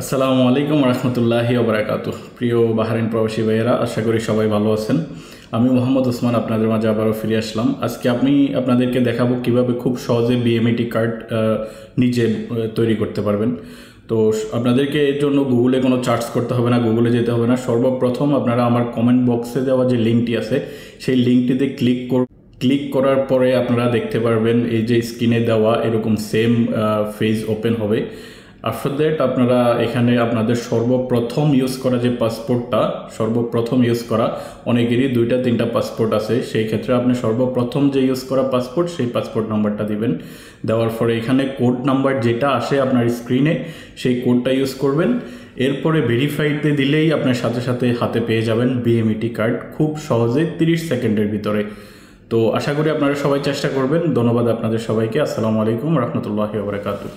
আসসালামু আলাইকুম রহমতুল্লাহি ওবরাকাতুহ। প্রিয় বাহরাইন প্রবাসী ভাইয়েরা, আশা করি সবাই ভালো আছেন। আমি মোহাম্মদ ওসমান আপনাদের মাঝে আবারও ফিরে আসলাম। আজকে আমি আপনাদেরকে দেখাবো কিভাবে খুব সহজে বিএমইটি কার্ড নিজে তৈরি করতে পারবেন। তো আপনাদেরকে এর জন্য গুগলে কোনো সার্চ করতে হবে না, গুগলে যেতে হবে না। সর্বপ্রথম আপনারা আমার কমেন্ট বক্সে দেওয়া যে লিঙ্কটি আছে সেই লিঙ্কটিতে ক্লিক করার পরে আপনারা দেখতে পারবেন এই যে স্ক্রিনে দেওয়া এরকম সেম পেজ ওপেন হবে। আফটার দ্যাট আপনারা এখানে আপনাদের সর্বপ্রথম ইউজ করা যে পাসপোর্টটা, সর্বপ্রথম ইউজ করা, অনেকেরই 2-3টা পাসপোর্ট আছে, সেই ক্ষেত্রে আপনি সর্বপ্রথম যে ইউজ করা পাসপোর্ট সেই পাসপোর্ট নাম্বারটা দিবেন। দেওয়ার পরে এখানে কোড নাম্বার যেটা আসে আপনার স্ক্রিনে সেই কোডটা ইউজ করবেন। এরপরে ভেরিফাইতে দিলেই আপনার সাথে সাথে হাতে পেয়ে যাবেন বিএমইটি কার্ড খুব সহজে 30 সেকেন্ডের ভিতরে। তো আশা করি আপনারা সবাই চেষ্টা করবেন। ধন্যবাদ আপনাদের সবাইকে। আসসালামু আলাইকুম রহমতুল্লাহি ওয়া বারাকাতুহু।